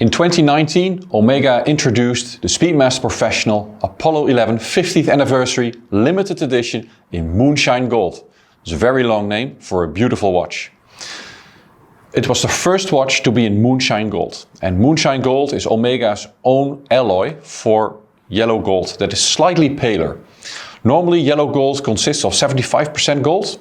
In 2019, Omega introduced the Speedmaster Professional Apollo 11 50th Anniversary Limited Edition in Moonshine Gold. It's a very long name for a beautiful watch. It was the first watch to be in Moonshine Gold. And Moonshine Gold is Omega's own alloy for yellow gold that is slightly paler. Normally yellow gold consists of 75% gold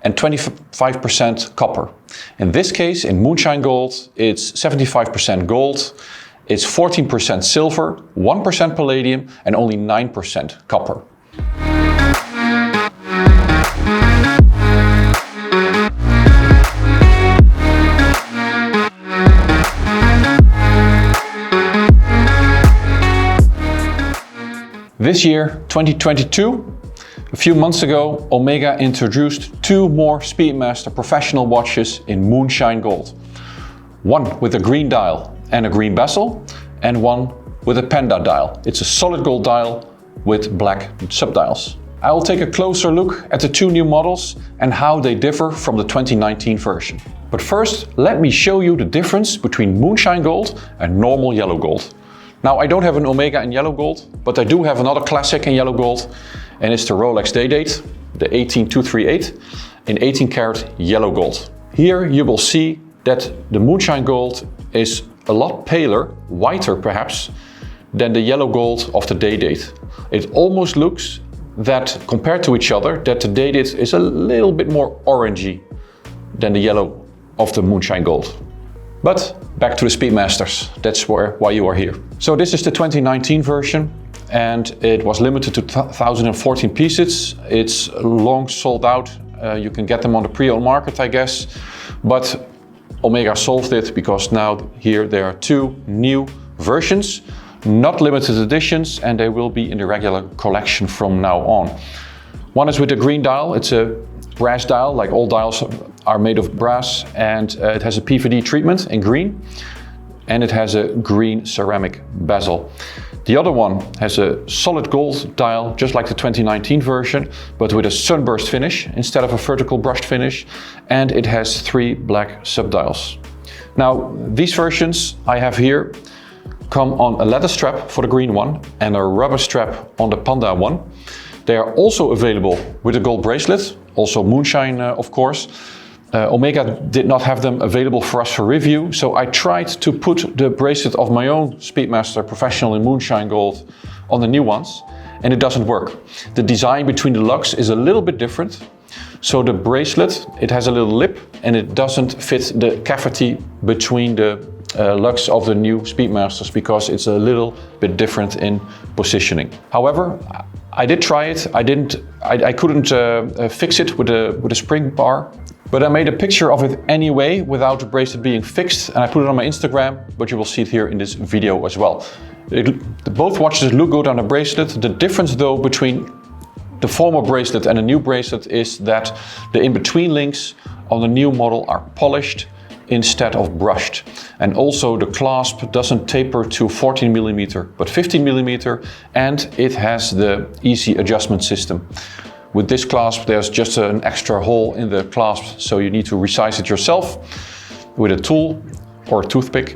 and 25% copper. In this case, in Moonshine Gold, it's 75% gold, it's 14% silver, 1% palladium and only 9% copper. This year, 2022, a few months ago, Omega introduced two more Speedmaster Professional watches in Moonshine Gold. One with a green dial and a green bezel, and one with a Panda dial. It's a solid gold dial with black subdials. I will take a closer look at the two new models and how they differ from the 2019 version. But first, let me show you the difference between Moonshine Gold and normal yellow gold. Now, I don't have an Omega in yellow gold, but I do have another classic in yellow gold, and it's the Rolex Day-Date, the 18238, in 18 karat yellow gold. Here you will see that the Moonshine Gold is a lot paler, whiter perhaps, than the yellow gold of the Day-Date. It almost looks that, compared to each other, that the Day-Date is a little bit more orangey than the yellow of the Moonshine Gold. But back to the Speedmasters, that's why you are here. So this is the 2019 version and it was limited to 1,014 pieces. It's long sold out. You can get them on the pre-owned market, I guess. But Omega solved it because now here there are two new versions, not limited editions, and they will be in the regular collection from now on. One is with the green dial. It's a brass dial, like all dials are made of brass, and it has a PVD treatment in green, and it has a green ceramic bezel. The other one has a solid gold dial, just like the 2019 version, but with a sunburst finish instead of a vertical brushed finish, and it has 3 black subdials. Now, these versions I have here come on a leather strap for the green one and a rubber strap on the Panda one. They are also available with a gold bracelet, also Moonshine of course. Omega did not have them available for us for review, so I tried to put the bracelet of my own Speedmaster Professional in Moonshine Gold on the new ones, and it doesn't work. The design between the lugs is a little bit different. So the bracelet, it has a little lip and it doesn't fit the cavity between the lugs of the new Speedmasters because it's a little bit different in positioning. However, I did try it. I couldn't fix it with a spring bar, but I made a picture of it anyway without the bracelet being fixed, and I put it on my Instagram, but you will see it here in this video as well. Both watches look good on a bracelet. The difference though between the former bracelet and the new bracelet is that the in-between links on the new model are polished instead of brushed. And also the clasp doesn't taper to 14mm but 15mm, and it has the easy adjustment system. With this clasp there's just an extra hole in the clasp, so you need to resize it yourself with a tool or a toothpick.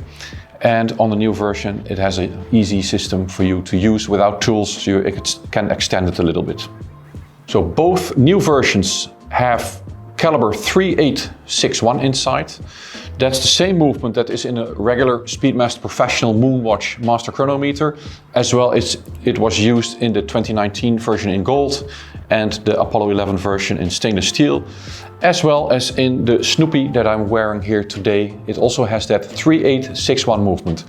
And on the new version it has an easy system for you to use without tools, so you can extend it a little bit. So both new versions have caliber 3861 inside. That's the same movement that is in a regular Speedmaster Professional Moonwatch master chronometer, as well as it was used in the 2019 version in gold and the Apollo 11 version in stainless steel, as well as in the Snoopy that I'm wearing here today. It also has that 3861 movement.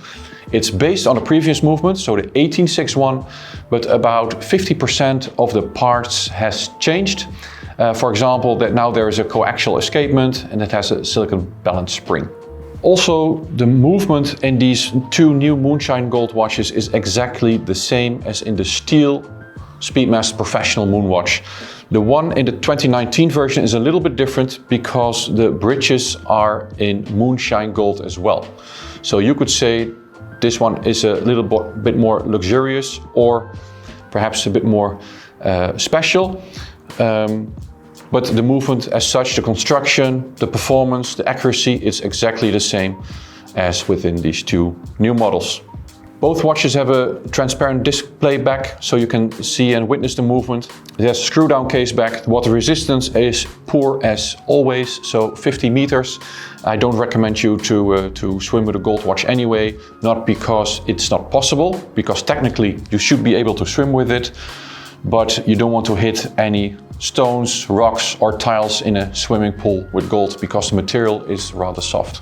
It's based on a previous movement, so the 1861, but about 50% of the parts has changed. For example, that now there is a coaxial escapement and it has a silicon balance spring. Also, the movement in these two new Moonshine Gold watches is exactly the same as in the steel Speedmaster Professional Moonwatch. The one in the 2019 version is a little bit different because the bridges are in Moonshine Gold as well. So you could say this one is a little bit more luxurious or perhaps a bit more special. But the movement as such, the construction, the performance, the accuracy, it's exactly the same as within these two new models. Both watches have a transparent display back, so you can see and witness the movement. It has a screw down case back. Water resistance is poor as always, so 50 meters. I don't recommend you to swim with a gold watch anyway, not because it's not possible, because technically you should be able to swim with it, but you don't want to hit any stones, rocks or tiles in a swimming pool with gold because the material is rather soft.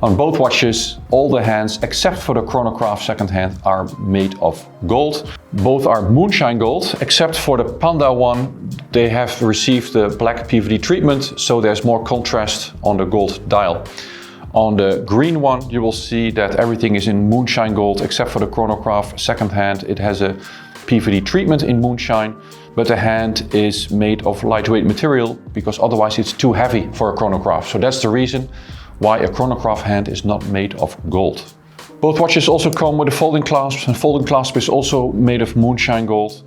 On both watches, all the hands except for the chronograph second hand are made of gold. Both are Moonshine gold, except for the Panda one, they have received the black PVD treatment, so there's more contrast on the gold dial. On the green one, you will see that everything is in Moonshine gold, except for the chronograph second hand. It has a PVD treatment in Moonshine, but the hand is made of lightweight material because otherwise it's too heavy for a chronograph. So that's the reason why a chronograph hand is not made of gold. Both watches also come with a folding clasp, and folding clasp is also made of Moonshine gold.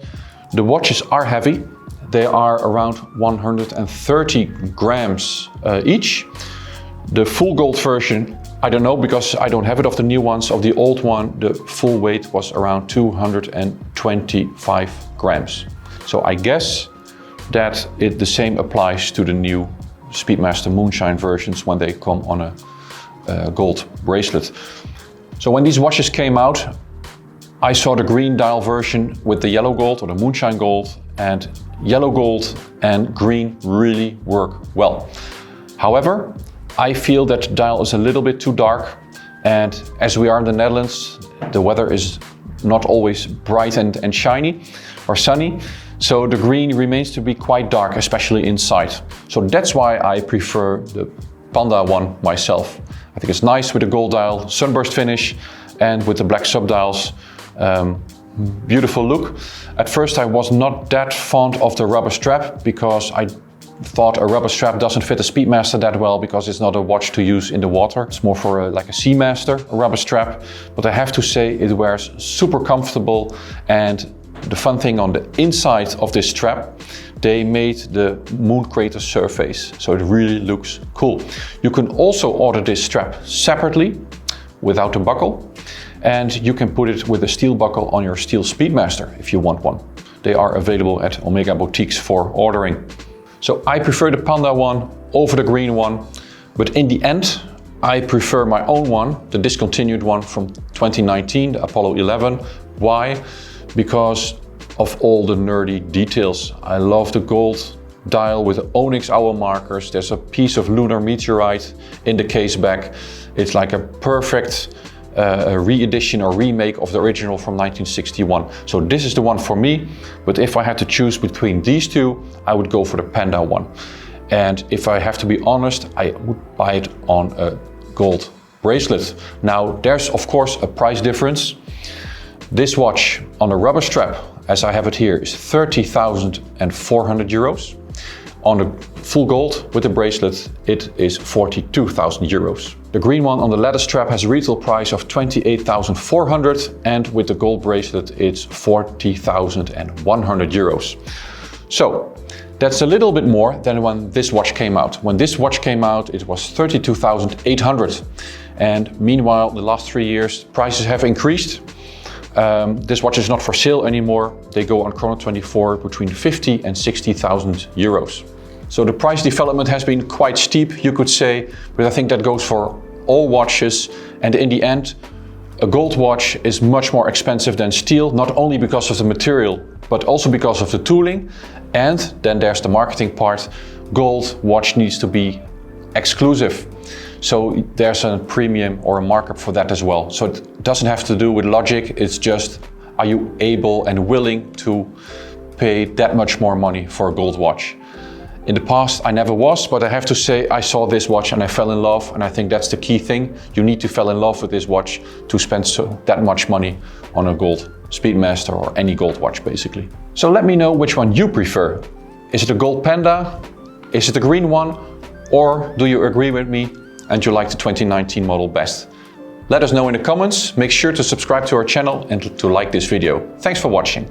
The watches are heavy. They are around 130 grams each. The full gold version, I don't know because I don't have it of the new ones. Of the old one, the full weight was around 225 grams. So I guess that the same applies to the new Speedmaster Moonshine versions when they come on a gold bracelet. So when these watches came out, I saw the green dial version with the yellow gold or the Moonshine gold, and yellow gold and green really work well. However, I feel that dial is a little bit too dark, and as we are in the Netherlands, the weather is not always bright and shiny or sunny. So the green remains to be quite dark, especially inside. So that's why I prefer the Panda one myself. I think it's nice with the gold dial, sunburst finish, and with the black subdials. Beautiful look. At first I was not that fond of the rubber strap because I thought a rubber strap doesn't fit a Speedmaster that well because it's not a watch to use in the water. It's more for like a Seamaster, a rubber strap. But I have to say it wears super comfortable, and the fun thing on the inside of this strap, they made the moon crater surface, so it really looks cool. You can also order this strap separately without a buckle, and you can put it with a steel buckle on your steel Speedmaster if you want one. They are available at Omega boutiques for ordering. So I prefer the Panda one over the green one, but in the end I prefer my own one, the discontinued one from 2019, the Apollo 11. Why? Because of all the nerdy details. I love the gold dial with the onyx hour markers. There's a piece of lunar meteorite in the case back. It's like a perfect re-edition or remake of the original from 1961. So this is the one for me, but if I had to choose between these two, I would go for the Panda one. And if I have to be honest, I would buy it on a gold bracelet. Now there's of course a price difference. This watch on a rubber strap, as I have it here, is 30,400 euros. On the full gold with the bracelet, it is 42,000 euros. The green one on the leather strap has a retail price of 28,400, and with the gold bracelet, it's 40,100 euros. So that's a little bit more than when this watch came out. When this watch came out, it was 32,800. And meanwhile, the last 3 years, prices have increased. This watch is not for sale anymore. They go on Chrono24 between 50 and 60,000 euros. So the price development has been quite steep, you could say, but I think that goes for all watches. And in the end, a gold watch is much more expensive than steel, not only because of the material, but also because of the tooling. And then there's the marketing part. Gold watch needs to be exclusive. So there's a premium or a markup for that as well. So it doesn't have to do with logic, it's just, are you able and willing to pay that much more money for a gold watch? In the past I never was, but I have to say I saw this watch and I fell in love, and I think that's the key thing. You need to fall in love with this watch to spend that much money on a gold Speedmaster or any gold watch basically. So let me know which one you prefer. Is it a gold Panda? Is it a green one? Or do you agree with me and you like the 2019 model best? Let us know in the comments. Make sure to subscribe to our channel and to like this video. Thanks for watching.